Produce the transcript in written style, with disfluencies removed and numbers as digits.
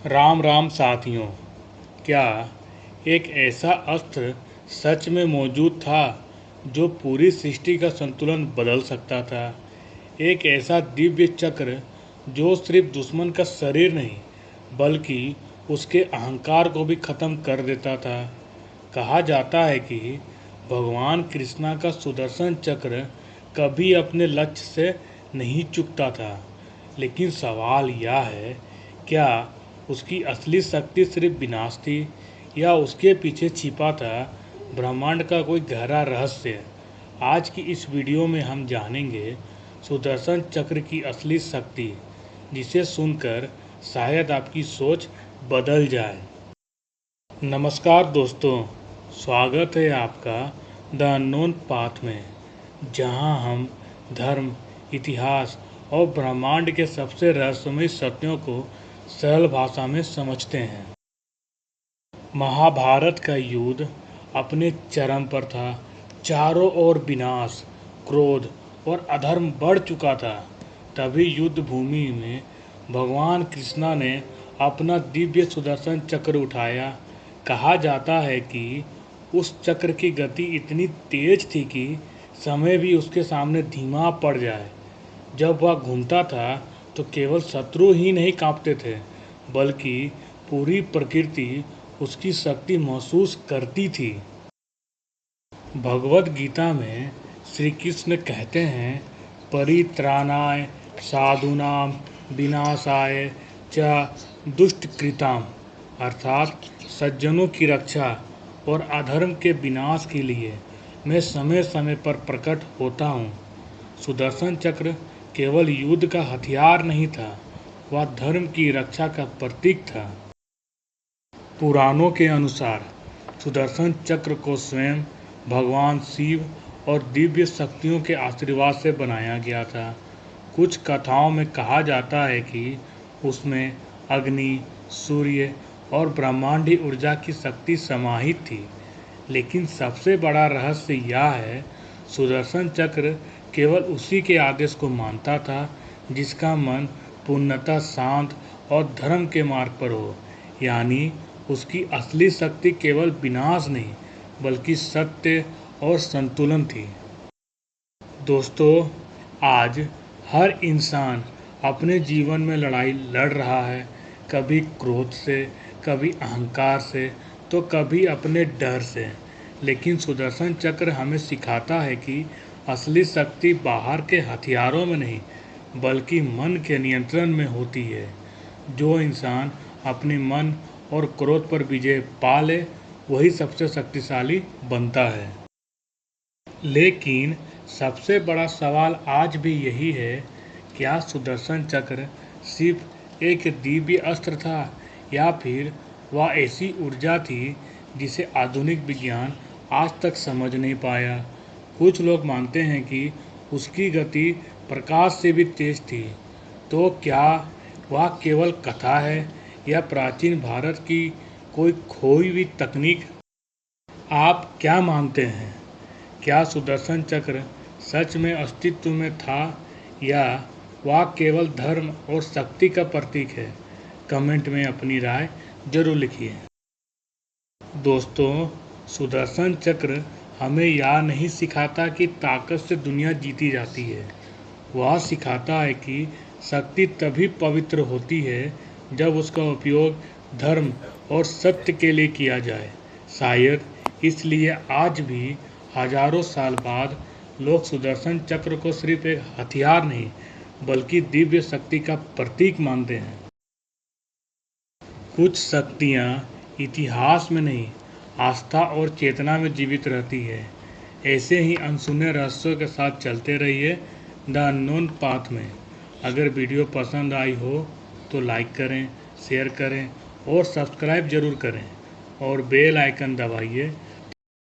राम राम साथियों। क्या एक ऐसा अस्त्र सच में मौजूद था जो पूरी सृष्टि का संतुलन बदल सकता था? एक ऐसा दिव्य चक्र जो सिर्फ दुश्मन का शरीर नहीं बल्कि उसके अहंकार को भी खत्म कर देता था। कहा जाता है कि भगवान कृष्णा का सुदर्शन चक्र कभी अपने लक्ष्य से नहीं चूकता था। लेकिन सवाल यह है, क्या उसकी असली शक्ति सिर्फ विनाश थी या उसके पीछे छिपा था ब्रह्मांड का कोई गहरा रहस्य? आज की इस वीडियो में हम जानेंगे सुदर्शन चक्र की असली शक्ति, जिसे सुनकर शायद आपकी सोच बदल जाए। नमस्कार दोस्तों, स्वागत है आपका द अननोन पाथ में, जहां हम धर्म, इतिहास और ब्रह्मांड के सबसे रहस्यमय सत्यों को सरल भाषा में समझते हैं। महाभारत का युद्ध अपने चरम पर था। चारों ओर विनाश, क्रोध और अधर्म बढ़ चुका था। तभी युद्ध भूमि में भगवान कृष्णा ने अपना दिव्य सुदर्शन चक्र उठाया। कहा जाता है कि उस चक्र की गति इतनी तेज थी कि समय भी उसके सामने धीमा पड़ जाए। जब वह घूमता था तो केवल शत्रु ही नहीं कांपते थे, बल्कि पूरी प्रकृति उसकी शक्ति महसूस करती थी। भगवद गीता में श्री कृष्ण कहते हैं, परित्राणाय साधूनां विनाशाय च दुष्टकृताम्, अर्थात सज्जनों की रक्षा और अधर्म के विनाश के लिए मैं समय समय पर प्रकट होता हूँ। सुदर्शन चक्र केवल युद्ध का हथियार नहीं था, वह धर्म की रक्षा का प्रतीक था। पुराणों के अनुसार सुदर्शन चक्र को स्वयं भगवान शिव और दिव्य शक्तियों के आशीर्वाद से बनाया गया था। कुछ कथाओं में कहा जाता है कि उसमें अग्नि, सूर्य और ब्रह्मांडी ऊर्जा की शक्ति समाहित थी। लेकिन सबसे बड़ा रहस्य यह है, सुदर्शन चक्र केवल उसी के आदेश को मानता था जिसका मन पूर्णतः शांत और धर्म के मार्ग पर हो। यानी उसकी असली शक्ति केवल विनाश नहीं बल्कि सत्य और संतुलन थी। दोस्तों, आज हर इंसान अपने जीवन में लड़ाई लड़ रहा है, कभी क्रोध से, कभी अहंकार से, तो कभी अपने डर से। लेकिन सुदर्शन चक्र हमें सिखाता है कि असली शक्ति बाहर के हथियारों में नहीं बल्कि मन के नियंत्रण में होती है। जो इंसान अपने मन और क्रोध पर विजय पा ले, वही सबसे शक्तिशाली बनता है। लेकिन सबसे बड़ा सवाल आज भी यही है, क्या सुदर्शन चक्र सिर्फ एक दिव्य अस्त्र था या फिर वह ऐसी ऊर्जा थी जिसे आधुनिक विज्ञान आज तक समझ नहीं पाया? कुछ लोग मानते हैं कि उसकी गति प्रकाश से भी तेज थी। तो क्या वह केवल कथा है या प्राचीन भारत की कोई खोई हुई तकनीक? आप क्या मानते हैं? क्या सुदर्शन चक्र सच में अस्तित्व में था या वह केवल धर्म और शक्ति का प्रतीक है? कमेंट में अपनी राय जरूर लिखिए। दोस्तों, सुदर्शन चक्र हमें यह नहीं सिखाता कि ताकत से दुनिया जीती जाती है। वह सिखाता है कि शक्ति तभी पवित्र होती है जब उसका उपयोग धर्म और सत्य के लिए किया जाए। शायद इसलिए आज भी हजारों साल बाद लोग सुदर्शन चक्र को सिर्फ एक हथियार नहीं बल्कि दिव्य शक्ति का प्रतीक मानते हैं। कुछ शक्तियाँ इतिहास में नहीं, आस्था और चेतना में जीवित रहती है। ऐसे ही अनसुने रहस्यों के साथ चलते रहिए द अननोन पाथ में। अगर वीडियो पसंद आई हो तो लाइक करें, शेयर करें और सब्सक्राइब जरूर करें और बेल आइकन दबाइए